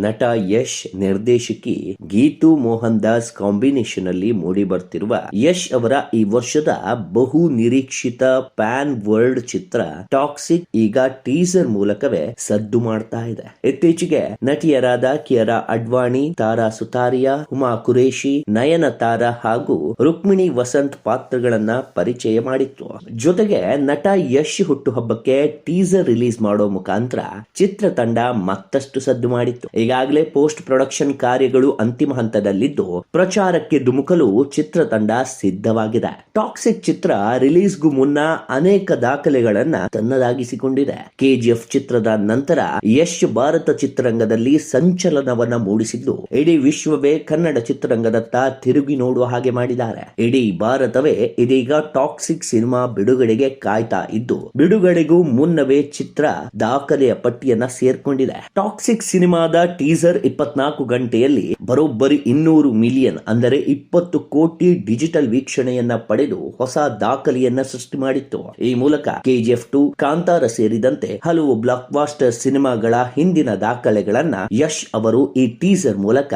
ನಟ ಯಶ್, ನಿರ್ದೇಶಕಿ ಗೀತು ಮೋಹನ್ ದಾಸ್ ಕಾಂಬಿನೇಷನ್ ಅಲ್ಲಿ ಮೂಡಿ ಬರ್ತಿರುವ ಯಶ್ ಅವರ ಈ ವರ್ಷದ ಬಹು ನಿರೀಕ್ಷಿತ ಪ್ಯಾನ್ ವರ್ಲ್ಡ್ ಚಿತ್ರ ಟಾಕ್ಸಿಕ್ ಈಗ ಟೀಸರ್ ಮೂಲಕವೇ ಸದ್ದು ಮಾಡ್ತಾ ಇದೆ. ಇತ್ತೀಚೆಗೆ ನಟಿಯರಾದ ಕಿಯಾರಾ ಅಡ್ವಾಣಿ, ತಾರಾ ಸುತಾರಿಯಾ, ಹುಮಾ ಕುರೇಶಿ, ನಯನತಾರಾ ಹಾಗೂ ರುಕ್ಮಿಣಿ ವಸಂತ್ ಪಾತ್ರಗಳನ್ನ ಪರಿಚಯ ಮಾಡಿತ್ತು. ಜೊತೆಗೆ ನಟ ಯಶ್ ಹುಟ್ಟುಹಬ್ಬಕ್ಕೆ ಟೀಸರ್ ರಿಲೀಸ್ ಮಾಡೋ ಮುಖಾಂತರ ಚಿತ್ರತಂಡ ಮತ್ತಷ್ಟು ಸದ್ದು ಮಾಡಿತ್ತು. ಈಗಾಗಲೇ ಪೋಸ್ಟ್ ಪ್ರೊಡಕ್ಷನ್ ಕಾರ್ಯಗಳು ಅಂತಿಮ ಹಂತದಲ್ಲಿದ್ದು ಪ್ರಚಾರಕ್ಕೆ ಧುಮುಕಲು ಚಿತ್ರತಂಡ ಸಿದ್ಧವಾಗಿದೆ. ಟಾಕ್ಸಿಕ್ ಚಿತ್ರ ರಿಲೀಸ್ಗೂ ಮುನ್ನ ಅನೇಕ ದಾಖಲೆಗಳನ್ನ ತನ್ನದಾಗಿಸಿಕೊಂಡಿದೆ. ಕೆಜಿಎಫ್ ಚಿತ್ರದ ನಂತರ ಯಶ್ ಭಾರತ ಚಿತ್ರರಂಗದಲ್ಲಿ ಸಂಚಲನವನ್ನ ಮೂಡಿಸಿದ್ದು ಇಡೀ ವಿಶ್ವವೇ ಕನ್ನಡ ಚಿತ್ರರಂಗದತ್ತ ತಿರುಗಿ ನೋಡುವ ಹಾಗೆ ಮಾಡಿದ್ದಾರೆ. ಇಡೀ ಭಾರತವೇ ಇದೀಗ ಟಾಕ್ಸಿಕ್ ಸಿನಿಮಾ ಬಿಡುಗಡೆಗೆ ಕಾಯ್ತಾ ಇದ್ದು ಬಿಡುಗಡೆಗೂ ಮುನ್ನವೇ ಚಿತ್ರ ದಾಖಲೆಯ ಪಟ್ಟಿಯನ್ನ ಸೇರ್ಕೊಂಡಿದೆ. ಟಾಕ್ಸಿಕ್ ಸಿನಿಮಾದ ಟೀಸರ್ 24 ಗಂಟೆಯಲ್ಲಿ ಬರೋಬ್ಬರಿ 200 ಮಿಲಿಯನ್ ಅಂದರೆ 20 ಕೋಟಿ ಡಿಜಿಟಲ್ ವೀಕ್ಷಣೆಯನ್ನ ಪಡೆದು ಹೊಸ ದಾಖಲೆಯನ್ನ ಸೃಷ್ಟಿ ಮಾಡಿತ್ತು. ಈ ಮೂಲಕ ಕೆಜಿಎಫ್ 2, ಕಾಂತಾರ ಸೇರಿದಂತೆ ಹಲವು ಬ್ಲಾಕ್ ಬಾಸ್ಟರ್ ಸಿನಿಮಾಗಳ ಹಿಂದಿನ ದಾಖಲೆಗಳನ್ನ ಯಶ್ ಅವರು ಈ ಟೀಸರ್ ಮೂಲಕ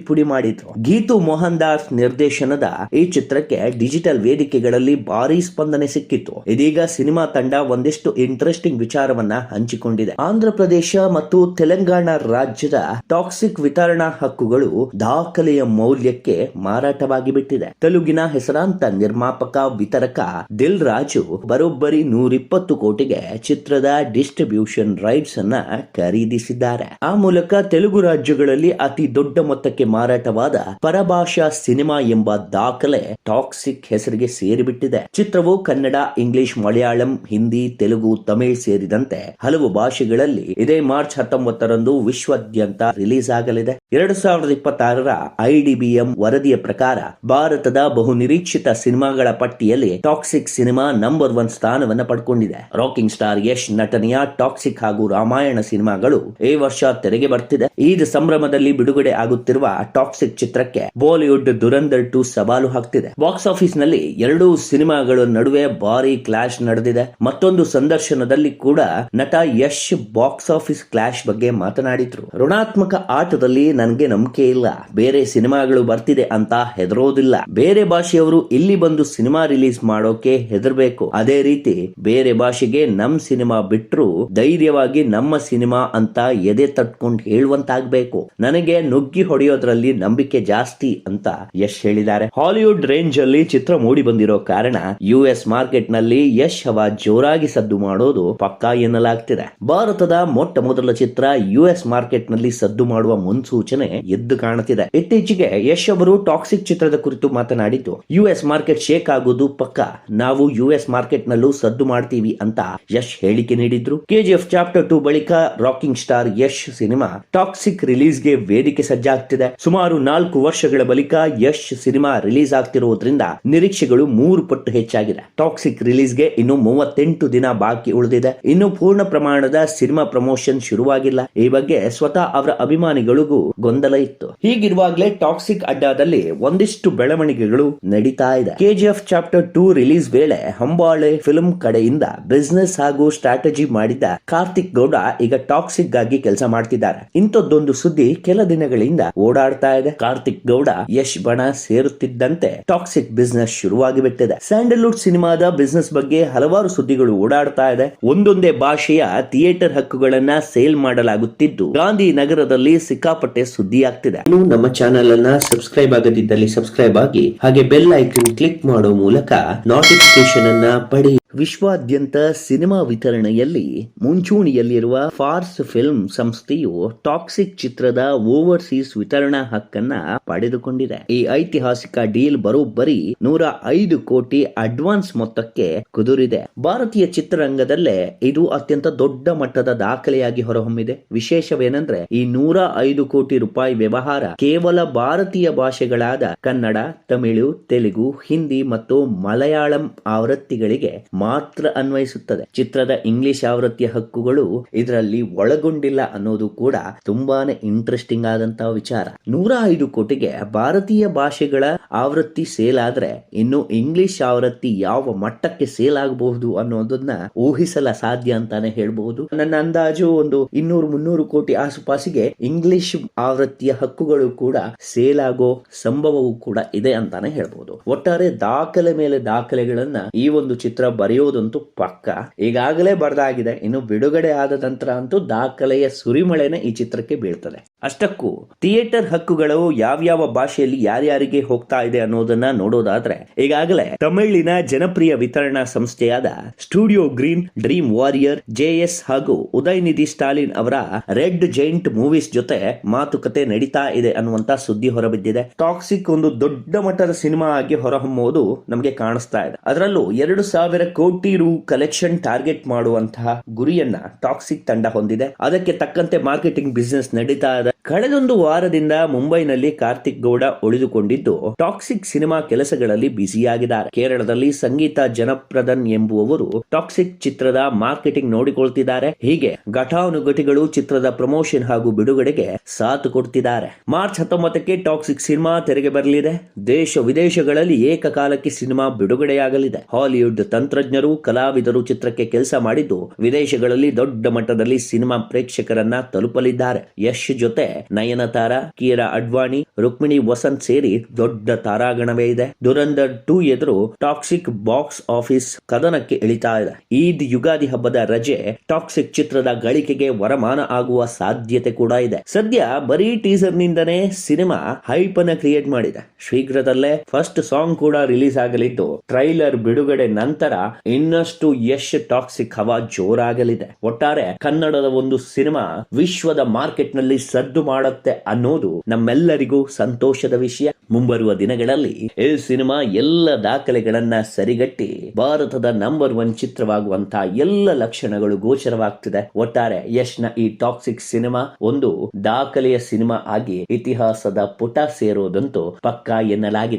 ಪುಡಿ ಮಾಡಿದ್ರು. ಗೀತು ಮೋಹನ್ ದಾಸ್ ನಿರ್ದೇಶನದ ಈ ಚಿತ್ರಕ್ಕೆ ಡಿಜಿಟಲ್ ವೇದಿಕೆಗಳಲ್ಲಿ ಭಾರಿ ಸ್ಪಂದನೆ ಸಿಕ್ಕಿತ್ತು. ಇದೀಗ ಸಿನಿಮಾ ತಂಡ ಒಂದಿಷ್ಟು ಇಂಟ್ರೆಸ್ಟಿಂಗ್ ವಿಚಾರವನ್ನ ಹಂಚಿಕೊಂಡಿದೆ. ಆಂಧ್ರ ಪ್ರದೇಶ ಮತ್ತು ತೆಲಂಗಾಣ ರಾಜ್ಯದ ಟಾಕ್ಸಿಕ್ ವಿತರಣಾ ಹಕ್ಕುಗಳು ದಾಖಲೆಯ ಮೌಲ್ಯಕ್ಕೆ ಮಾರಾಟವಾಗಿ ಬಿಟ್ಟಿದೆ. ತೆಲುಗಿನ ಹೆಸರಾಂತ ನಿರ್ಮಾಪಕ ವಿತರಕ ದಿಲ್ ರಾಜು ಬರೋಬ್ಬರಿ 120 ಕೋಟಿಗೆ ಚಿತ್ರದ ಡಿಸ್ಟ್ರಿಬ್ಯೂಷನ್ ರೈಟ್ಸ್ ಅನ್ನ ಖರೀದಿಸಿದ್ದಾರೆ. ಆ ಮೂಲಕ ತೆಲುಗು ರಾಜ್ಯಗಳಲ್ಲಿ ಅತಿ ದೊಡ್ಡ ಮೊತ್ತಕ್ಕೆ ಮಾರಾಟವಾದ ಪರಭಾಷಾ ಸಿನಿಮಾ ಎಂಬ ದಾಖಲೆ ಟಾಕ್ಸಿಕ್ ಹೆಸರಿಗೆ ಸೇರಿಬಿಟ್ಟಿದೆ. ಚಿತ್ರವು ಕನ್ನಡ, ಇಂಗ್ಲಿಷ್, ಮಲಯಾಳಂ, ಹಿಂದಿ, ತೆಲುಗು, ತಮಿಳ್ ಸೇರಿದಂತೆ ಹಲವು ಭಾಷೆಗಳಲ್ಲಿ ಇದೇ ಮಾರ್ಚ್ 19ರಂದು ವಿಶ್ವಾದ್ಯಂತ ರಿಲೀಸ್ ಆಗಲಿದೆ. 2026ರ IDBM ವರದಿಯ ಪ್ರಕಾರ ಭಾರತದ ಬಹು ನಿರೀಕ್ಷಿತ ಸಿನಿಮಾಗಳ ಪಟ್ಟಿಯಲ್ಲಿ ಟಾಕ್ಸಿಕ್ ಸಿನಿಮಾ ನಂಬರ್ 1 ಸ್ಥಾನವನ್ನ ಪಡ್ಕೊಂಡಿದೆ. ರಾಕಿಂಗ್ ಸ್ಟಾರ್ ಯಶ್ ನಟನೆಯ ಟಾಕ್ಸಿಕ್ ಹಾಗೂ ರಾಮಾಯಣ ಸಿನಿಮಾಗಳು ಈ ವರ್ಷ ತೆರೆಗೆ ಬರ್ತಿದೆ. ಈದ್ ಸಂಭ್ರಮದಲ್ಲಿ ಬಿಡುಗಡೆ ಆಗುತ್ತಿರುವ ಟಾಕ್ಸಿಕ್ ಚಿತ್ರಕ್ಕೆ ಬಾಲಿವುಡ್ ದುರಂಧರ್ 2 ಸವಾಲು ಹಾಕ್ತಿದೆ. ಬಾಕ್ಸ್ ಆಫೀಸ್ ನಲ್ಲಿ ಎರಡೂ ಸಿನಿಮಾಗಳ ನಡುವೆ ಭಾರಿ ಕ್ಲಾಶ್ ನಡೆದಿದೆ. ಮತ್ತೊಂದು ಸಂದರ್ಶನದಲ್ಲಿ ಕೂಡ ನಟ ಯಶ್ ಬಾಕ್ಸ್ ಆಫೀಸ್ ಕ್ಲಾಶ್ ಬಗ್ಗೆ ಮಾತನಾಡಿದ್ರು. ಋಣಾತ್ಮಕ ಆಟದಲ್ಲಿ ನನಗೆ ನಂಬಿಕೆ ಇಲ್ಲ. ಬೇರೆ ಸಿನಿಮಾಗಳು ಬರ್ತಿದೆ ಅಂತ ಹೆದರೋದಿಲ್ಲ. ಬೇರೆ ಭಾಷೆಯವರು ಇಲ್ಲಿ ಬಂದು ಸಿನಿಮಾ ರಿಲೀಸ್ ಮಾಡೋಕೆ ಹೆದರ್ಬೇಕು. ಅದೇ ರೀತಿ ಬೇರೆ ಭಾಷೆಗೆ ನಮ್ ಸಿನಿಮಾ ಬಿಟ್ರು ಧೈರ್ಯವಾಗಿ ನಮ್ಮ ಸಿನಿಮಾ ಅಂತ ಎದೆ ತಟ್ಕೊಂಡು ಹೇಳುವಂತಾಗಬೇಕು. ನನಗೆ ನುಗ್ಗಿ ಹೊಡೆಯೋದ್ರಲ್ಲಿ ನಂಬಿಕೆ ಜಾಸ್ತಿ ಅಂತ ಯಶ್ ಹೇಳಿದ್ದಾರೆ. ಹಾಲಿವುಡ್ ರೇಂಜ್ ಅಲ್ಲಿ ಚಿತ್ರ ಮೂಡಿ ಬಂದಿರೋ ಕಾರಣ US ಮಾರ್ಕೆಟ್ ನಲ್ಲಿ ಯಶ್ ಹವಾ ಜೋರಾಗಿ ಸದ್ದು ಮಾಡೋದು ಪಕ್ಕಾ ಎನ್ನಲಾಗ್ತಿದೆ. ಭಾರತದ ಮೊಟ್ಟ ಮೊದಲ ಚಿತ್ರ US ಮಾರ್ಕೆಟ್ ನಲ್ಲಿ ಸದ್ದು ಮಾಡುವ ಮುನ್ಸೂಚನೆ ಎದ್ದು ಕಾಣುತ್ತಿದೆ. ಇತ್ತೀಚೆಗೆ ಯಶ್ ಅವರು ಟಾಕ್ಸಿಕ್ ಚಿತ್ರದ ಕುರಿತು ಮಾತನಾಡಿದ್ದು US ಮಾರ್ಕೆಟ್ ಶೇಕ್ ಆಗೋದು ಪಕ್ಕ, ನಾವು US ಮಾರ್ಕೆಟ್ ನಲ್ಲೂ ಸದ್ದು ಮಾಡ್ತೀವಿ ಅಂತ ಯಶ್ ಹೇಳಿಕೆ ನೀಡಿದ್ರು. KGF ಚಾಪ್ಟರ್ 2 ಬಳಿಕ rocking star Yash cinema toxic release ಗೆ ವೇದಿಕೆ ಸಜ್ಜಾಗ್ತಿದೆ. ಸುಮಾರು 4 ವರ್ಷಗಳ ಬಳಿಕ ಯಶ್ ಸಿನಿಮಾ ರಿಲೀಸ್ ಆಗ್ತಿರುವುದರಿಂದ ನಿರೀಕ್ಷೆಗಳು 3 ಪಟ್ಟು ಹೆಚ್ಚಾಗಿದೆ. ಟಾಕ್ಸಿಕ್ ರಿಲೀಸ್ ಗೆ ಇನ್ನು 38 ದಿನ ಬಾಕಿ ಉಳಿದಿದೆ. ಇನ್ನು ಪೂರ್ಣ ಪ್ರಮಾಣದ ಸಿನಿಮಾ ಪ್ರಮೋಷನ್ ಶುರುವಾಗಿಲ್ಲ. ಈ ಬಗ್ಗೆ ಸ್ವತಃ ಅವರ ಅಭಿಮಾನಿಗಳಿಗೂ ಗೊಂದಲ ಇತ್ತು. ಹೀಗಿರುವಾಗಲೇ ಟಾಕ್ಸಿಕ್ ಅಡ್ಡಾದಲ್ಲಿ ಒಂದಿಷ್ಟು ಬೆಳವಣಿಗೆಗಳು ನಡೀತಾ ಇದೆ. KGF ಚಾಪ್ಟರ್ 2 ರಿಲೀಸ್ ವೇಳೆ ಹಂಬಾಳೆ ಫಿಲ್ಮ್ ಕಡೆಯಿಂದ ಬಿಸಿನೆಸ್ ಹಾಗೂ ಸ್ಟ್ರಾಟಜಿ ಮಾಡಿದ್ದ ಕಾರ್ತಿಕ್ ಗೌಡ ಈಗ ಟಾಕ್ಸಿಕ್ ಗಾಗಿ ಕೆಲಸ ಮಾಡ್ತಿದ್ದಾರೆ. ಇಂಥದ್ದೊಂದು ಸುದ್ದಿ ಕೆಲ ದಿನಗಳಿಂದ ಓಡಾಡ್ತಾ ಇದೆ. ಕಾರ್ತಿಕ್ ಗೌಡ ಯಶ್ ಬಣ ಸೇರುತ್ತಿದ್ದಂತೆ ಟಾಕ್ಸಿಕ್ ಬಿಸಿನೆಸ್ ಶುರುವಾಗಿ ಬಿಟ್ಟಿದೆ. ಸ್ಯಾಂಡಲ್ವುಡ್ ಸಿನಿಮಾದ ಬಿಸಿನೆಸ್ ಬಗ್ಗೆ ಹಲವಾರು ಸುದ್ದಿಗಳು ಓಡಾಡ್ತಾ ಇದೆ. ಒಂದೊಂದೇ ಭಾಷೆಯ ಥಿಯೇಟರ್ ಹಕ್ಕುಗಳನ್ನ ಸೇಲ್ ಮಾಡಲಾಗುತ್ತಿದ್ದು ಗಾಂಧಿ ನಗರದಲ್ಲಿ ಸಿಕ್ಕಾಪಟ್ಟೆ ಸುದ್ದಿ ಆಗ್ತಿದೆ. ಇನ್ನು ನಮ್ಮ ಚಾನೆಲ್ ಅನ್ನ ಸಬ್ಸ್ಕ್ರೈಬ್ ಆಗದಿದ್ದಲ್ಲಿ ಸಬ್ಸ್ಕ್ರೈಬ್ ಆಗಿ, ಹಾಗೆ ಬೆಲ್ ಐಕನ್ ಕ್ಲಿಕ್ ಮಾಡೋ ಮೂಲಕ ನೋಟಿಫಿಕೇಶನ್ ಅನ್ನ ಪಡೆಯಿರಿ. ವಿಶ್ವಾದ್ಯಂತ ಸಿನಿಮಾ ವಿತರಣೆಯಲ್ಲಿ ಮುಂಚೂಣಿಯಲ್ಲಿರುವ ಫಾರ್ಸ್ ಫಿಲ್ಮ್ ಸಂಸ್ಥೆಯು ಟಾಕ್ಸಿಕ್ ಚಿತ್ರದ ಓವರ್ಸೀಸ್ ವಿತರಣಾ ಹಕ್ಕನ್ನ ಪಡೆದುಕೊಂಡಿದೆ. ಈ ಐತಿಹಾಸಿಕ ಡೀಲ್ ಬರೋಬ್ಬರಿ 105 ಕೋಟಿ ಅಡ್ವಾನ್ಸ್ ಮೊತ್ತಕ್ಕೆ ಕುದುರಿದೆ. ಭಾರತೀಯ ಚಿತ್ರರಂಗದಲ್ಲೇ ಇದು ಅತ್ಯಂತ ದೊಡ್ಡ ಮಟ್ಟದ ದಾಖಲೆಯಾಗಿ ಹೊರಹೊಮ್ಮಿದೆ. ವಿಶೇಷವೇನೆಂದ್ರೆ ಈ 105 ಕೋಟಿ ರೂಪಾಯಿ ವ್ಯವಹಾರ ಕೇವಲ ಭಾರತೀಯ ಭಾಷೆಗಳಾದ ಕನ್ನಡ, ತಮಿಳು, ತೆಲುಗು, ಹಿಂದಿ ಮತ್ತು ಮಲಯಾಳಂ ಆವೃತ್ತಿಗಳಿಗೆ ಮಾತ್ರ ಅನ್ವಯಿಸುತ್ತದೆ. ಚಿತ್ರದ ಇಂಗ್ಲಿಷ್ ಆವೃತ್ತಿಯ ಹಕ್ಕುಗಳು ಇದರಲ್ಲಿ ಒಳಗೊಂಡಿಲ್ಲ ಅನ್ನೋದು ಕೂಡ ತುಂಬಾನೇ ಇಂಟ್ರೆಸ್ಟಿಂಗ್ ಆದಂತಹ ವಿಚಾರ. 105 ಕೋಟಿಗೆ ಭಾರತೀಯ ಭಾಷೆಗಳ ಆವೃತ್ತಿ ಸೇಲ್ ಆದ್ರೆ ಇನ್ನು ಇಂಗ್ಲಿಷ್ ಆವೃತ್ತಿ ಯಾವ ಮಟ್ಟಕ್ಕೆ ಸೇಲ್ ಆಗಬಹುದು ಅನ್ನೋದನ್ನ ಊಹಿಸಲ ಸಾಧ್ಯ ಅಂತಾನೆ ಹೇಳ್ಬಹುದು. ನನ್ನ ಅಂದಾಜು ಒಂದು 200-300 ಕೋಟಿ ಆಸುಪಾಸಿಗೆ ಇಂಗ್ಲಿಷ್ ಆವೃತ್ತಿಯ ಹಕ್ಕುಗಳು ಕೂಡ ಸೇಲ್ ಆಗೋ ಸಂಭವವೂ ಕೂಡ ಇದೆ ಅಂತಾನೆ ಹೇಳ್ಬಹುದು. ಒಟ್ಟಾರೆ ದಾಖಲೆ ಮೇಲೆ ದಾಖಲೆಗಳನ್ನ ಈ ಒಂದು ಚಿತ್ರ ಬರೆಯೋದಂತೂ ಪಕ್ಕ. ಈಗಾಗಲೇ ಬರೆದಾಗಿದೆ, ಇನ್ನು ಬಿಡುಗಡೆ ಆದ ನಂತರ ಅಂತೂ ದಾಖಲೆಯ ಸುರಿಮಳೆನೆ ಈ ಚಿತ್ರಕ್ಕೆ ಬೀಳ್ತದೆ. ಅಷ್ಟಕ್ಕೂ ಥಿಯೇಟರ್ ಹಕ್ಕುಗಳು ಯಾವ್ಯಾವ ಭಾಷೆಯಲ್ಲಿ ಯಾರ್ಯಾರಿಗೆ ಹೋಗ್ತಾ ಇದೆ ಅನ್ನೋದನ್ನ ನೋಡೋದಾದ್ರೆ, ಈಗಾಗಲೇ ತಮಿಳಿನ ಜನಪ್ರಿಯ ವಿತರಣಾ ಸಂಸ್ಥೆಯಾದ Studio Green, Dream Warrior, JS ಹಾಗೂ ಉದಯನಿಧಿ ಸ್ಟಾಲಿನ್ ಅವರ ರೆಡ್ ಜೈಂಟ್ ಮೂವೀಸ್ ಜೊತೆ ಮಾತುಕತೆ ನಡೀತಾ ಇದೆ ಅನ್ನುವಂತ ಸುದ್ದಿ ಹೊರಬಿದ್ದಿದೆ. ಟಾಕ್ಸಿಕ್ ಒಂದು ದೊಡ್ಡ ಮಟ್ಟದ ಸಿನಿಮಾ ಆಗಿ ಹೊರಹೊಮ್ಮುವುದು ನಮಗೆ ಕಾಣಿಸ್ತಾ ಇದೆ. ಅದರಲ್ಲೂ 2,000 ಕೋಟಿ ರು ಕಲೆಕ್ಷನ್ ಟಾರ್ಗೆಟ್ ಮಾಡುವಂತಹ ಗುರಿಯನ್ನ ಟಾಕ್ಸಿಕ್ ತಂಡ ಹೊಂದಿದೆ. ಅದಕ್ಕೆ ತಕ್ಕಂತೆ ಮಾರ್ಕೆಟಿಂಗ್ ಬಿಸಿನೆಸ್ ನಡೀತಾ ಇದೆ. ಕಳೆದೊಂದು ವಾರದಿಂದ ಮುಂಬೈನಲ್ಲಿ ಕಾರ್ತಿಕ್ ಗೌಡ ಉಳಿದುಕೊಂಡಿದ್ದು ಟಾಕ್ಸಿಕ್ ಸಿನಿಮಾ ಕೆಲಸಗಳಲ್ಲಿ ಬ್ಯುಸಿಯಾಗಿದ್ದಾರೆ. ಕೇರಳದಲ್ಲಿ ಸಂಗೀತ ಜನಪ್ರದನ್ ಎಂಬುವವರು ಟಾಕ್ಸಿಕ್ ಚಿತ್ರದ ಮಾರ್ಕೆಟಿಂಗ್ ನೋಡಿಕೊಳ್ತಿದ್ದಾರೆ. ಹೀಗೆ ಘಟಾನುಘಟಿಗಳು ಚಿತ್ರದ ಪ್ರಮೋಷನ್ ಹಾಗೂ ಬಿಡುಗಡೆಗೆ ಸಾಥ್ ಕೊಡ್ತಿದ್ದಾರೆ. ಮಾರ್ಚ್ 19ಕ್ಕೆ ಟಾಕ್ಸಿಕ್ ಸಿನಿಮಾ ತೆರೆಗೆ ಬರಲಿದೆ. ದೇಶ ವಿದೇಶಗಳಲ್ಲಿ ಏಕಕಾಲಕ್ಕೆ ಸಿನಿಮಾ ಬಿಡುಗಡೆಯಾಗಲಿದೆ. ಹಾಲಿವುಡ್ ತಂತ್ರಜ್ಞರು, ಕಲಾವಿದರು ಚಿತ್ರಕ್ಕೆ ಕೆಲಸ ಮಾಡಿದ್ದು ವಿದೇಶಗಳಲ್ಲಿ ದೊಡ್ಡ ಮಟ್ಟದಲ್ಲಿ ಸಿನಿಮಾ ಪ್ರೇಕ್ಷಕರನ್ನ ತಲುಪಲಿದ್ದಾರೆ. ಯಶ್ ಜೊತೆ ನಯನತಾರಾ, ಕೀರಾ ಅಡ್ವಾಣಿ, ರುಕ್ಮಿಣಿ ವಸಂತ್ ಸೇರಿ ದೊಡ್ಡ ತಾರಾಗಣವೇ ಇದೆ. ದುರಂಧರ್ 2 ಎದುರು ಟಾಕ್ಸಿಕ್ ಬಾಕ್ಸ್ ಆಫೀಸ್ ಕದನಕ್ಕೆ ಇಳಿತಾ ಇದೆ. ಈದ್ ಯುಗಾದಿ ಹಬ್ಬದ ರಜೆ ಟಾಕ್ಸಿಕ್ ಚಿತ್ರದ ಗಳಿಕೆಗೆ ವರಮಾನ ಆಗುವ ಸಾಧ್ಯತೆ ಕೂಡ ಇದೆ. ಸದ್ಯ ಬರೀ ಟೀಸರ್ ನಿಂದನೇ ಸಿನಿಮಾ ಹೈಪ್ ಅನ್ನ ಕ್ರಿಯೇಟ್ ಮಾಡಿದೆ. ಶೀಘ್ರದಲ್ಲೇ ಫಸ್ಟ್ ಸಾಂಗ್ ಕೂಡ ರಿಲೀಸ್ ಆಗಲಿದ್ದು ಟ್ರೈಲರ್ ಬಿಡುಗಡೆ ನಂತರ ಇನ್ನಷ್ಟು ಯಶ್ ಟಾಕ್ಸಿಕ್ ಹವಾ ಜೋರಾಗಲಿದೆ. ಒಟ್ಟಾರೆ ಕನ್ನಡದ ಒಂದು ಸಿನಿಮಾ ವಿಶ್ವದ ಮಾರ್ಕೆಟ್ ನಲ್ಲಿ ಸದ್ದು ಮಾಡುತ್ತೆ ಅನ್ನೋದು ನಮ್ಮೆಲ್ಲರಿಗೂ ಸಂತೋಷದ ವಿಷಯ. ಮುಂಬರುವ ದಿನಗಳಲ್ಲಿ ಈ ಸಿನಿಮಾ ಎಲ್ಲ ದಾಖಲೆಗಳನ್ನ ಸರಿಗಟ್ಟಿ ಭಾರತದ ನಂಬರ್ 1 ಚಿತ್ರವಾಗುವಂತಹ ಎಲ್ಲ ಲಕ್ಷಣಗಳು ಗೋಚರವಾಗ್ತಿದೆ. ಒಟ್ಟಾರೆ ಯಶ್ನ ಈ ಟಾಕ್ಸಿಕ್ ಸಿನಿಮಾ ಒಂದು ದಾಖಲೆಯ ಸಿನಿಮಾ ಆಗಿ ಇತಿಹಾಸದ ಪುಟ ಸೇರೋದಂತೂ ಪಕ್ಕಾ ಎನ್ನಲಾಗಿದೆ.